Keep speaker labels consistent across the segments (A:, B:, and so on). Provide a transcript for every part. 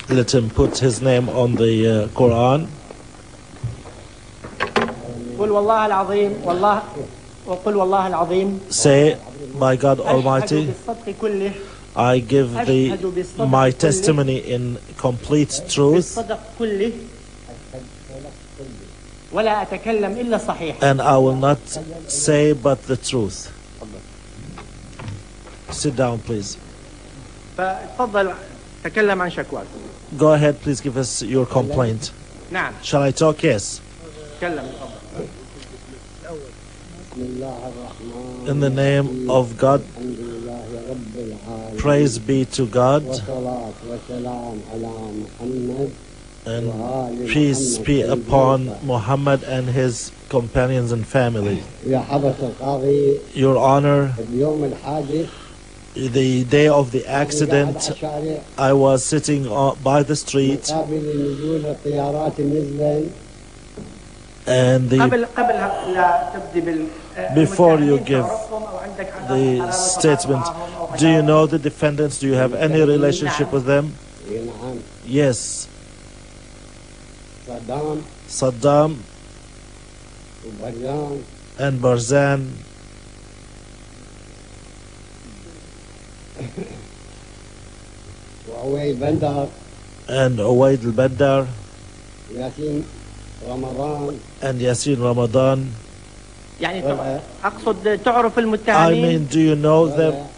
A: Let him put his name on the Quran. Say, by God Almighty, I give my testimony in complete truth, and I will not say but the truth. Sit down, please. Go ahead, please give us your complaint. Shall I talk? Yes. In the name of God, praise be to God, and peace be upon Muhammad and his companions and family. Your Honor, the day of the accident, I was sitting by the street, and before you give the statement, do you know the defendants? Do you have any relationship with them? Yes. Saddam and Barzan and Uwaid al-Bandar and Yasin Ramadan. I mean, do you know them?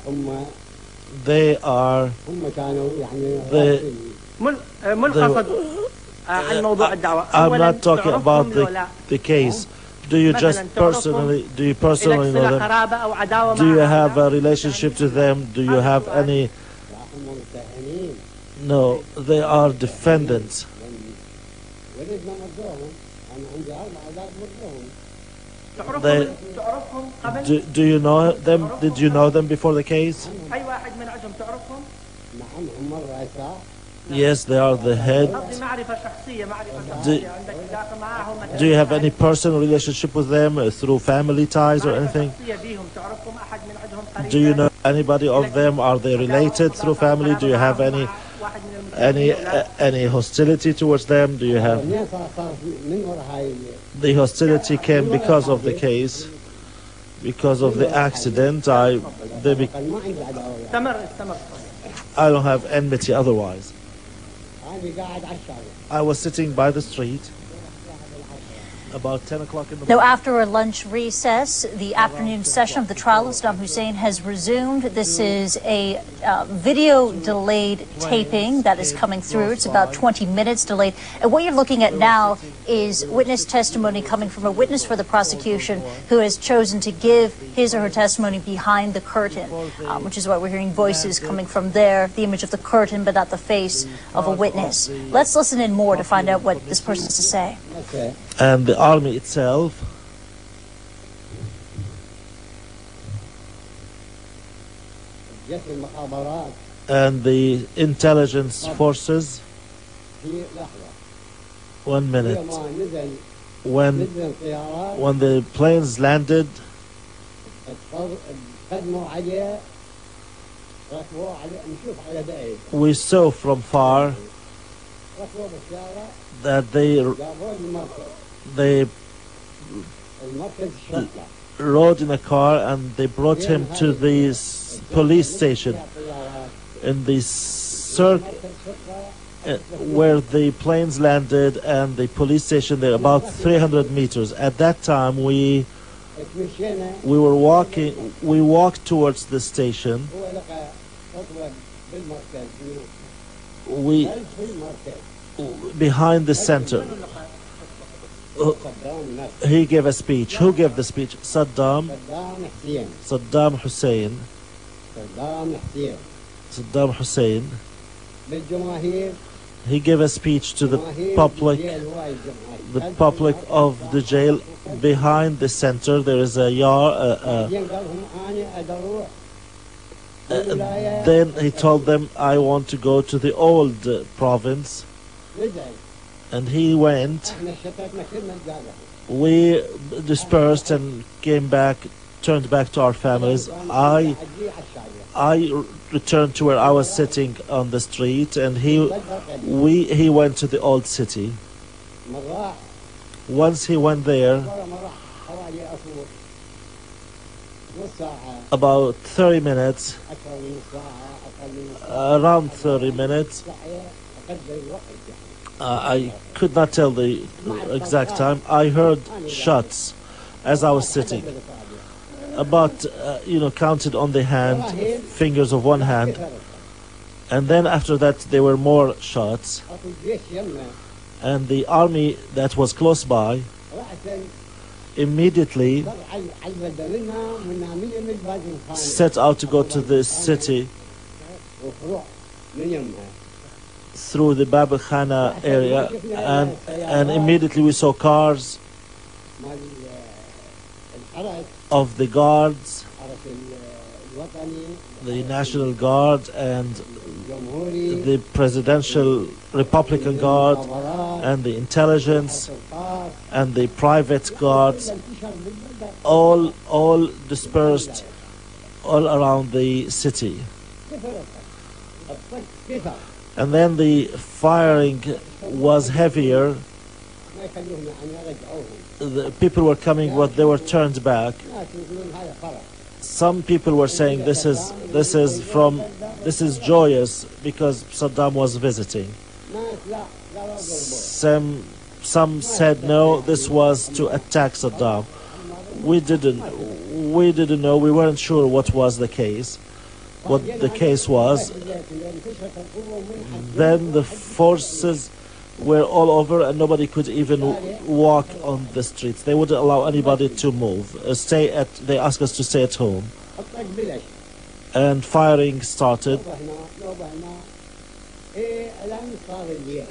A: They are I'm not talking about the case. Do you personally know them? Do you have a relationship to them? Do you have any? No, they are defendants. Do you know them? Did you know them before the case? Yes, they are the head. Do you have any personal relationship with them through family ties or anything? Do you know anybody of them? Are they related through family? Do you have any hostility towards them? Do you have? The hostility came because of the case, because of the accident. I don't have enmity otherwise. I was sitting by the street about 10 o'clock in the morning.
B: Now, after a lunch recess, the afternoon session of the trial of Saddam Hussein has resumed. This is a video-delayed taping that is coming through. It's about 20 minutes delayed. And what you're looking at now is witness testimony coming from a witness for the prosecution who has chosen to give his or her testimony behind the curtain, which is why we're hearing voices coming from there, the image of the curtain, but not the face of a witness. Let's listen in more to find out what this person has to say.
A: And the army itself and the intelligence forces. 1 minute. When the planes landed, we saw from far that they rode in a car and they brought him to the police station in the circle where the planes landed and the police station there, about 300 meters. At that time we walked towards the station. Behind the center. He gave a speech. Who gave the speech? Saddam Hussein. Saddam Hussein. He gave a speech to the public of the jail. Behind the center there is a yard. Then he told them, I want to go to the old province. And he went. We dispersed and came back, turned back to our families. I returned to where I was sitting on the street, and he went to the old city. Once he went there, about 30 minutes, around 30 minutes, I could not tell the exact time, I heard shots as I was sitting. About, counted on the hand, fingers of one hand. And then after that, there were more shots. And the army that was close by immediately set out to go to the city through the Bab Khana area, and immediately we saw cars of the guards, the National Guard and the Presidential Republican Guard and the intelligence and the private guards, all dispersed all around the city. And then the firing was heavier. The people were coming, but they were turned back. Some people were saying this is joyous because Saddam was visiting. Some said no, this was to attack Saddam. We didn't know. We weren't sure what was the case. What the case was. Then the forces were all over, and nobody could even walk on the streets. They wouldn't allow anybody to move. They asked us to stay at home. And firing started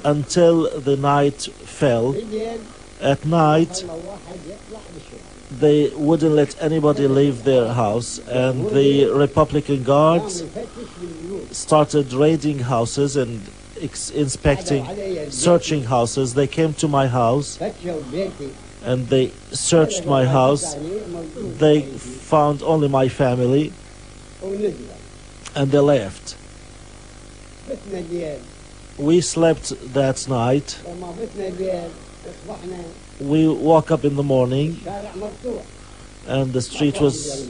A: until the night fell. At night, they wouldn't let anybody leave their house, and the Republican guards started raiding houses and inspecting, searching houses. They came to my house and they searched my house. They found only my family and they left. We slept that night. We woke up in the morning and the street was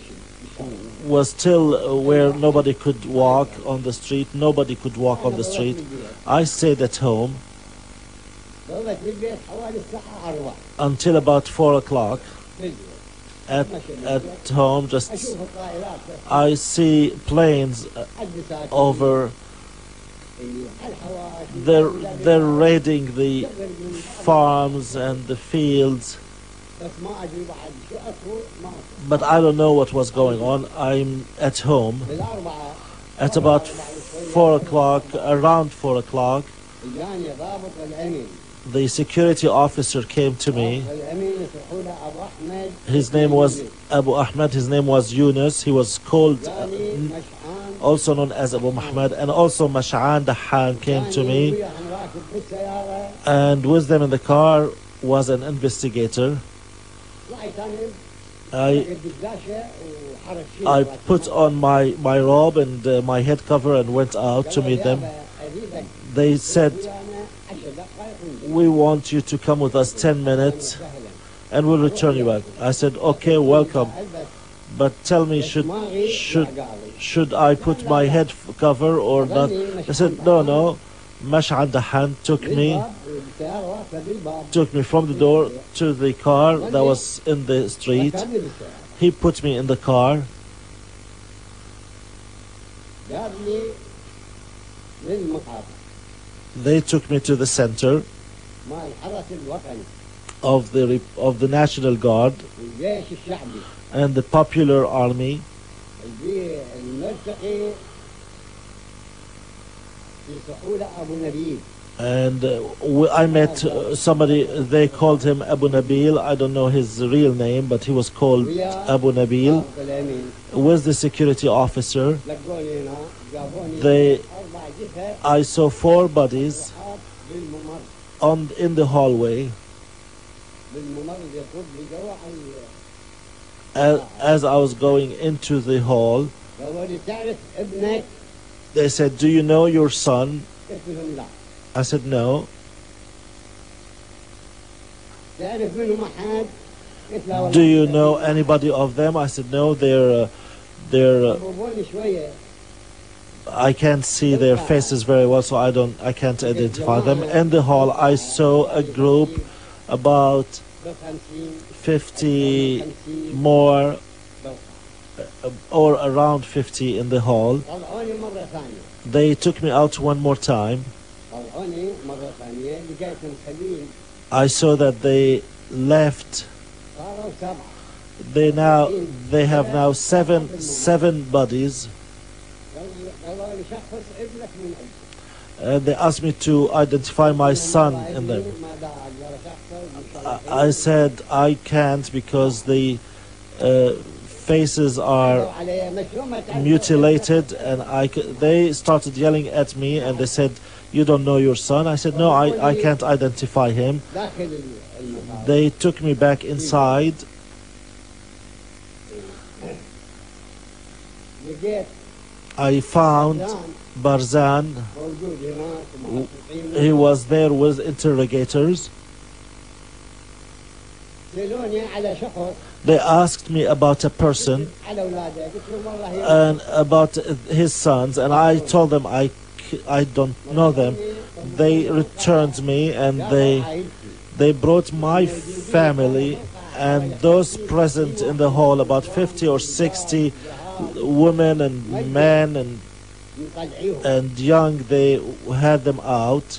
A: still where nobody could walk on the street. Nobody could walk on the street. I stayed at home until about 4 o'clock. At home, just I see planes over. They're raiding the farms and the fields. But I don't know what was going on. I'm at home. At about 4 o'clock, around 4 o'clock, the security officer came to me. His name was Abu Ahmed. His name was Yunus. He was called, also known as Abu Muhammad, and also Mash'an Dahan came to me. And with them in the car was an investigator. I put on my robe and my head cover and went out to meet them. They said, we want you to come with us 10 minutes and we'll return you back. I said, okay, welcome. But tell me, should I put my head cover or not? They said, no. Mash'an Dahan took me from the door to the car that was in the street. He put me in the car. They took me to the center of the National Guard and the Popular Army. And I met somebody, they called him Abu Nabil. I don't know his real name, but he was called Abu Nabil. With the security officer, I saw 4 bodies in the hallway. As I was going into the hall, They said, do you know your son? I said, no. Do you know anybody of them? I said, no, I can't see their faces very well, so I can't identify them. In the hall, I saw a group, about 50 more, or around 50 in the hall. They took me out one more time. I saw that they left. They have now seven bodies. And they asked me to identify my son in them. I said I can't because the faces are mutilated, and they started yelling at me, and they said, you don't know your son? I said, no, I can't identify him. They took me back inside. I found Barzan. He was there with interrogators. They asked me about a person and about his sons, and I told them I don't know them. They returned me, and they brought my family and those present in the hall, about 50 or 60 women and men and young. They had them out.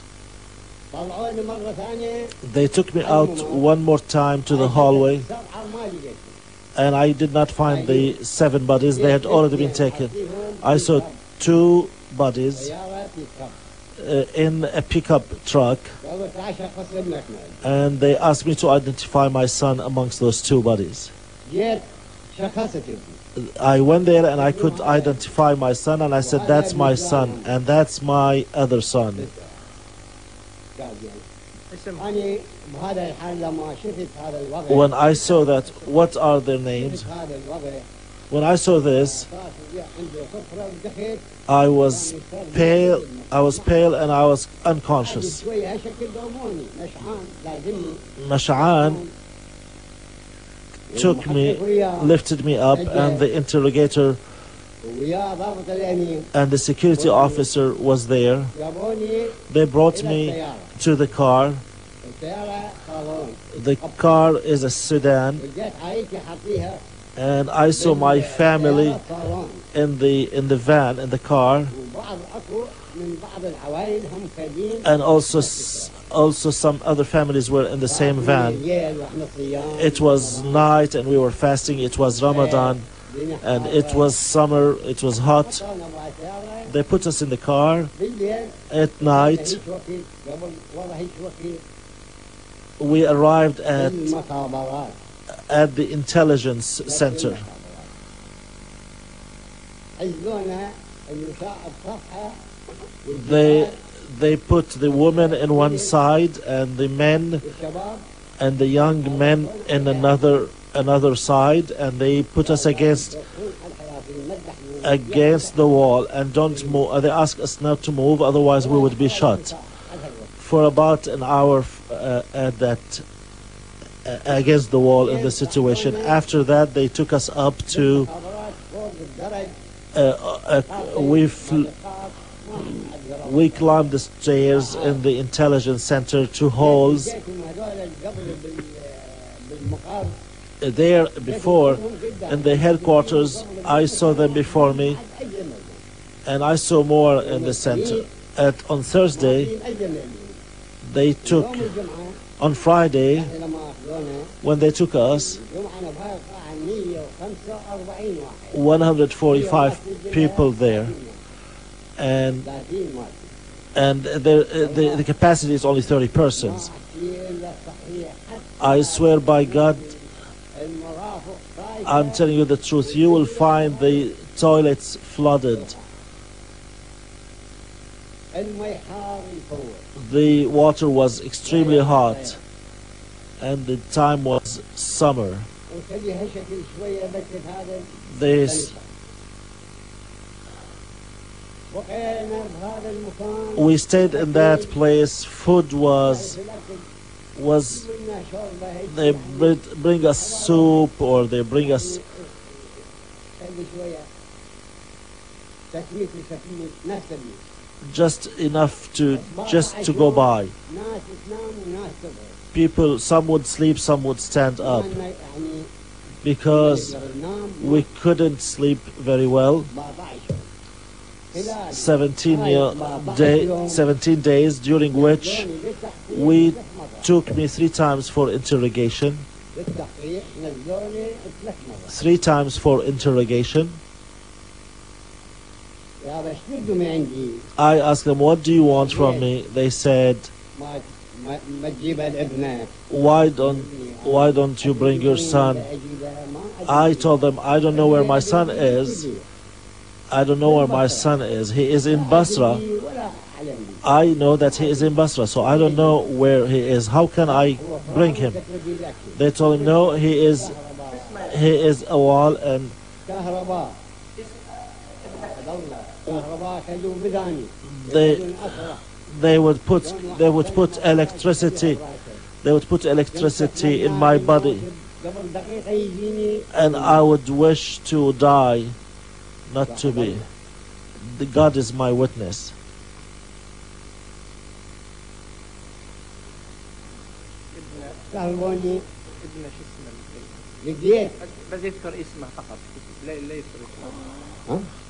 A: They took me out one more time to the hallway, and I did not find the 7 bodies. They had already been taken. I saw 2 bodies in a pickup truck, and they asked me to identify my son amongst those 2 bodies. I went there and I could identify my son, and I said, that's my son and that's my other son. When I saw that, what are their names? When I saw this, I was pale and I was unconscious. Mash'an took me, lifted me up, and the interrogator and the security officer was there. They brought me to the car. The car is a sedan, and I saw my family in the van, in the car, and also some other families were in the same van. It was night and we were fasting. It was Ramadan and it was summer. It was hot. They put us in the car. At night we arrived at the intelligence center. They put the women in one side and the men and the young men in another side, and they put us against the wall and don't move. They asked us not to move, otherwise we would be shot. For about an hour against the wall in the situation. After that, they took us up to we climbed the stairs in the intelligence center to halls. There before, in the headquarters, I saw them before me, and I saw more in the center. On Thursday, they took, on Friday, when they took us, 145 people there, and the capacity is only 30 persons. I swear by God, I'm telling you the truth, you will find the toilets flooded. The water was extremely hot, and the time was summer. We stayed in that place. Food was they bring us soup, or they bring us just enough to go by. People, some would sleep, some would stand up, because we couldn't sleep very well. 17 days, during which we took me 3 times for interrogation. 3 times for interrogation. I asked them, what do you want from me? They said, why don't you bring your son? I told them, I don't know where my son is. I don't know where my son is. He is in Basra. I know that he is in Basra, so I don't know where he is. How can I bring him? They told him, no, he is a wall, and they would put electricity. They would put electricity in my body, and I would wish to die, not to be. God is my witness.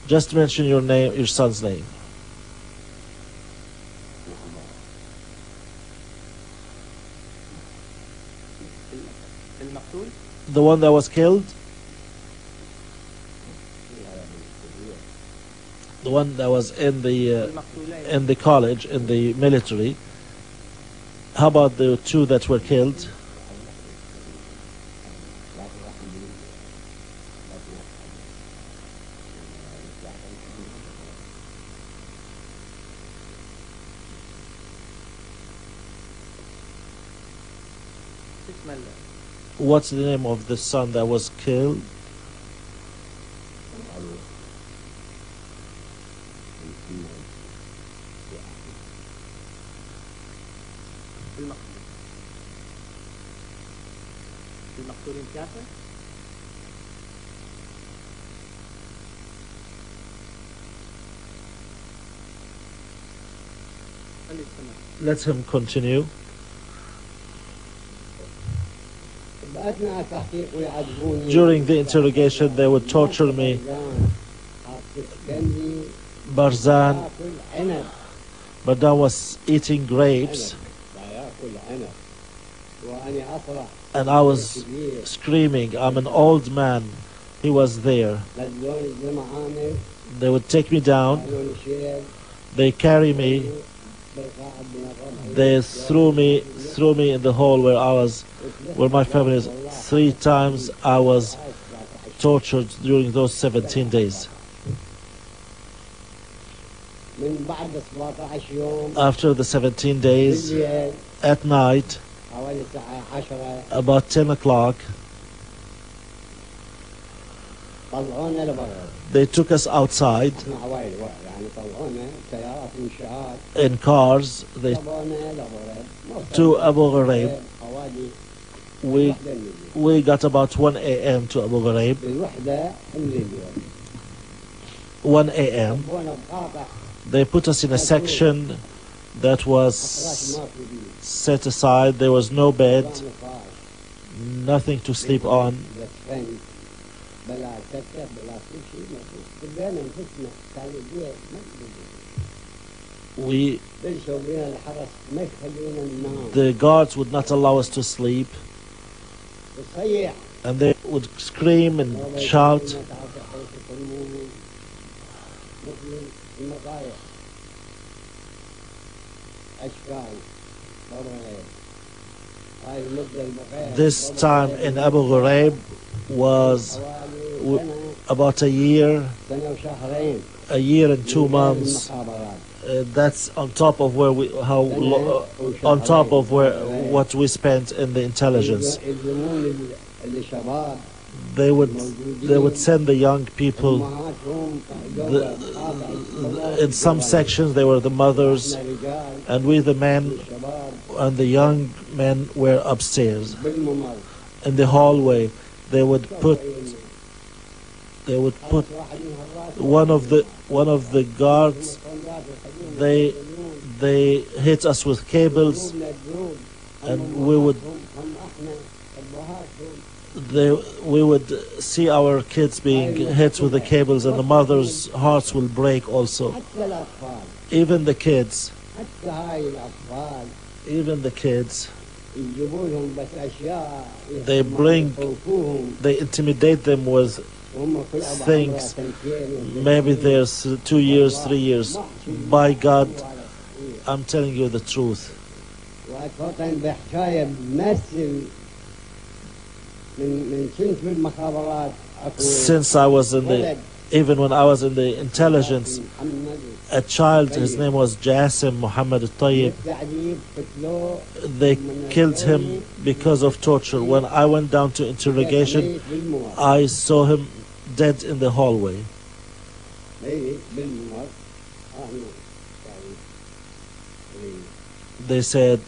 A: Just mention your name, your son's name. The one that was killed? The one that was in the college, in the military. How about the 2 that were killed? What's the name of the son that was killed? Let him continue. During the interrogation, they would torture me. Barzan was eating grapes, and I was screaming. I'm an old man. He was there. They would take me down. They carry me. They threw me in the hole where my family is. 3 times I was tortured during those 17 days. After the 17 days, at night, about 10 o'clock, they took us outside in cars to Abu Ghraib. We got about 1 a.m. to Abu Ghraib. 1 a.m. They put us in a section that was set aside. There was no bed, nothing to sleep on. The guards would not allow us to sleep, and they would scream and shout. This time in Abu Ghraib was about a year and 2 months. That's on top of what we spent in the intelligence. they would send the young people. In some sections they were the mothers, and we the men and the young men were upstairs. In the hallway they would put one of the guards. They hit us with cables, and we would see our kids being hit with the cables, and the mothers' hearts will break also. Even the kids, they intimidate them with things. Maybe there's 2 years, 3 years. By God, I'm telling you the truth. Since I was even when I was in the intelligence, a child, his name was Jasim Muhammad al-Tayyib, they killed him because of torture. When I went down to interrogation, I saw him dead in the hallway. They said,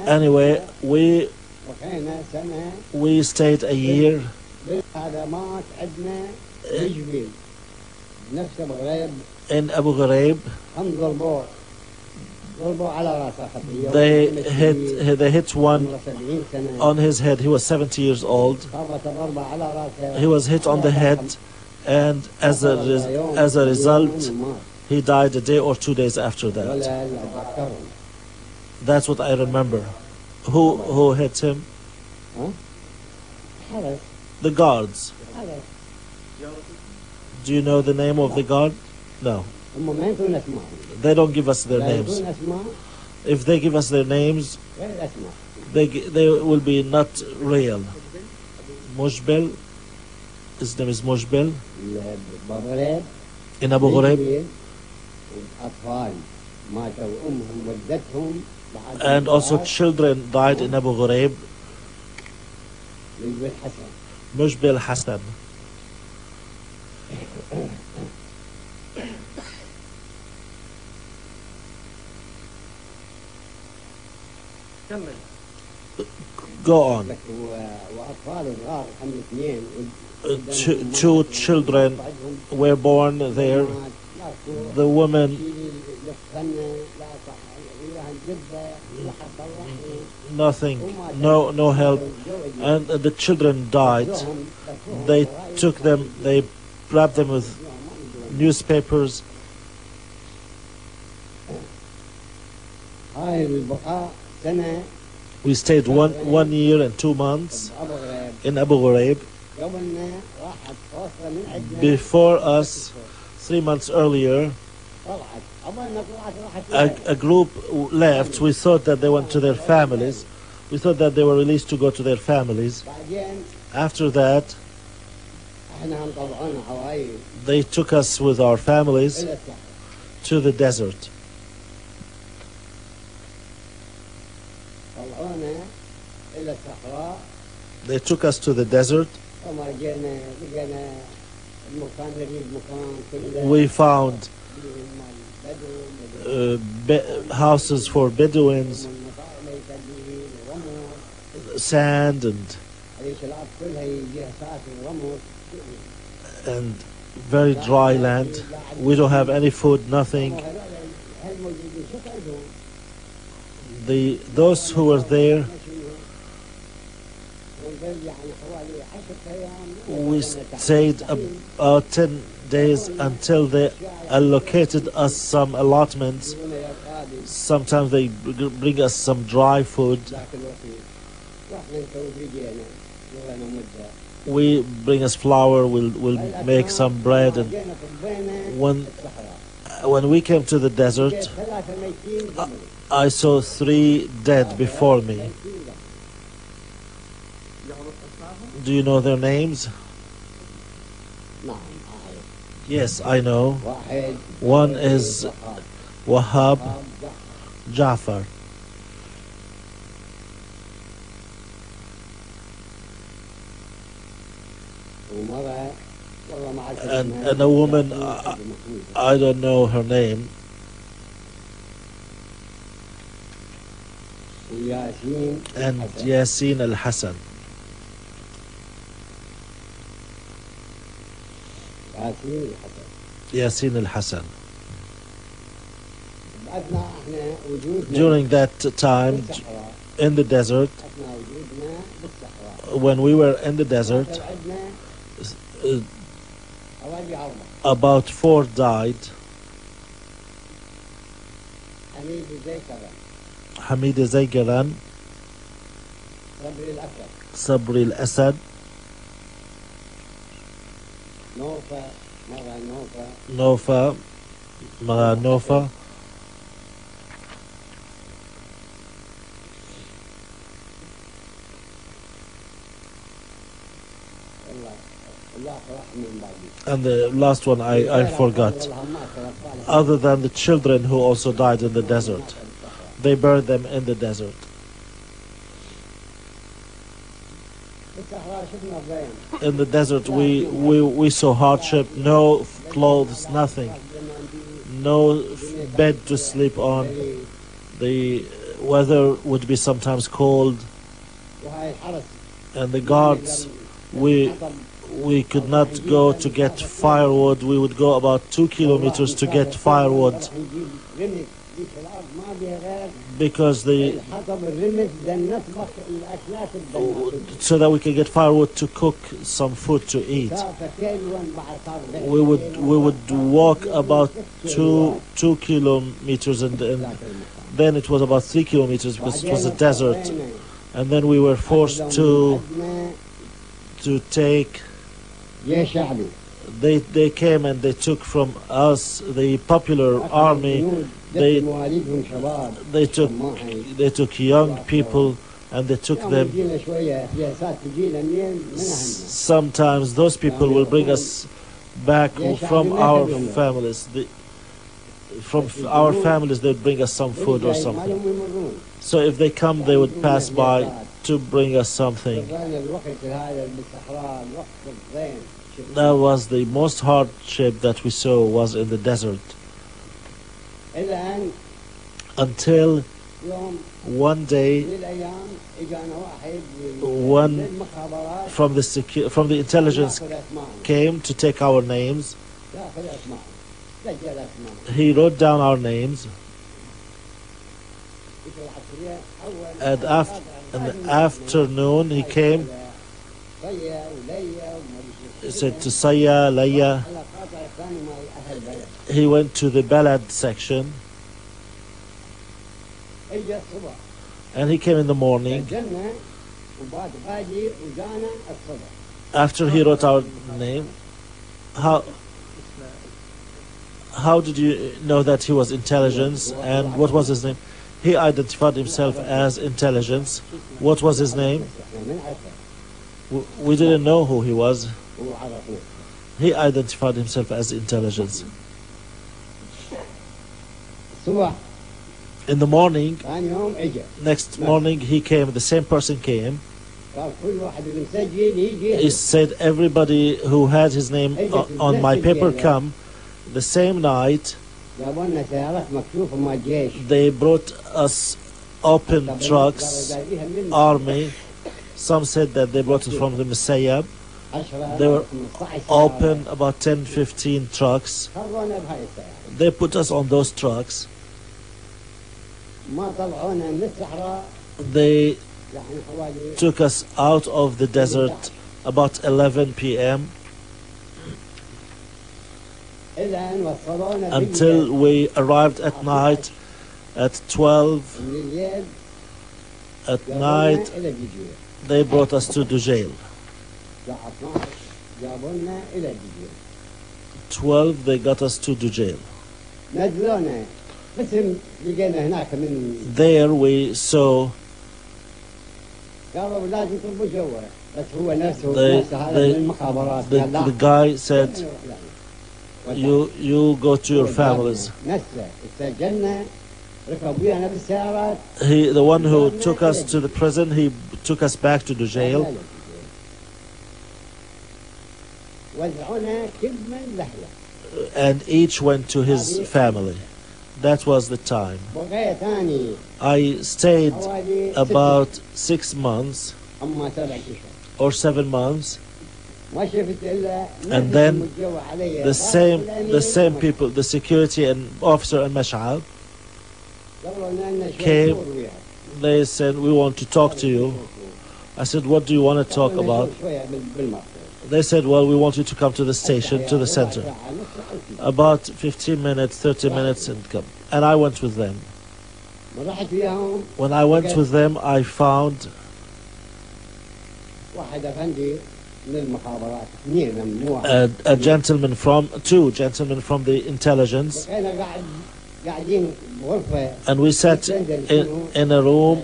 A: anyway, we stayed a year in Abu Ghraib. They hit one on his head. He was 70 years old. He was hit on the head, and as a result, he died a day or 2 days after that. That's what I remember. Who hit him? The guards. Do you know the name of the guard? No. They don't give us their names. If they give us their names, they will be not real. Mushbil, his name is Mushbil. In Abu Ghraib. And also children died in Abu Ghraib. Mushbil Hassan. Go on. Two children were born there. The woman, nothing, no help, and the children died. They took them, they wrapped them with newspapers. We stayed 1 year and 2 months in Abu Ghraib. Before us, 3 months earlier, a group left. We thought that they went to their families. We thought that they were released to go to their families. After that, they took us with our families to the desert. They took us to the desert. We found houses for Bedouins, sand and very dry land. We don't have any food, nothing. Those who were there, we stayed about 10 days until they allocated us some allotments. Sometimes they bring us some dry food. We bring us flour, we'll make some bread. And when we came to the desert, I saw 3 dead before me. Do you know their names? Yes, I know. One is Wahab Jafar. and a woman, I don't know her name, and Yasin al-Hassan. Yasin al-Hassan. During that time, in the desert, when we were in the desert, about 4 died. Hamid Zaygaran, Sabri al-Asad, Nofa, Mara Nofa, and the last one I forgot. Other than the children who also died in the desert, they buried them in the desert. In the desert we saw hardship, no clothes, nothing, no bed to sleep on. The weather would be sometimes cold, and the guards, we could not go to get firewood. We would go about 2 kilometers to get firewood, because so that we could get firewood to cook some food to eat. We would walk about 2 kilometers, and then it was about 3 kilometers because it was a desert, and then we were forced to take. They came and they took from us, the popular army. They took young people and they took them. Sometimes those people will bring us back from our families. From our families, they'd bring us some food or something. So if they come, they would pass by to bring us something. That was the most hardship that we saw, was in the desert. Until one day, one from the intelligence came to take our names. He wrote down our names, and in the afternoon he came. He said to Saya, Laya. He went to the Balad section, and he came in the morning. After he wrote our name, how did you know that he was intelligence, and what was his name? He identified himself as intelligence. What was his name? We didn't know who he was. He identified himself as intelligence. In the morning, next morning he came, the same person came. He said everybody who had his name on my paper come. The same night, they brought us open trucks, army. Some said that they brought it from the Messiah. They were open, about 10-15 trucks. They put us on those trucks. They took us out of the desert about 11 p.m. until we arrived at night at 12 at night. They brought us to Dujil. 12 they got us to Dujil. There we saw the guy said, you go to your families. The one who took us to the prison, he took us back to the jail. and each went to his family. That was the time. I stayed about 6 months or 7 months, and then the same people, the security and officer and Mash'al, came. They said, we want to talk to you. I said, what do you want to talk about? They said, well, we want you to come to the station, to the center. About 15 minutes, 30 minutes, and come. And I went with them. When I went with them, I found a gentleman from, two gentlemen from the intelligence, and we sat in a room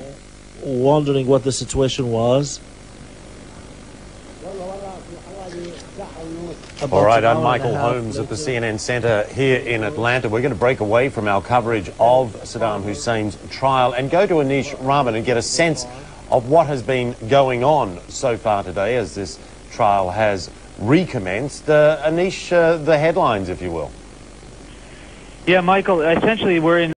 A: wondering what the situation was.
C: All right, I'm Michael Holmes at the CNN Centre here in Atlanta. We're going to break away from our coverage of Saddam Hussein's trial and go to Anish Rahman and get a sense of what has been going on so far today as this trial has recommenced. Anish, the headlines, if you will.
D: Yeah, Michael, essentially we're in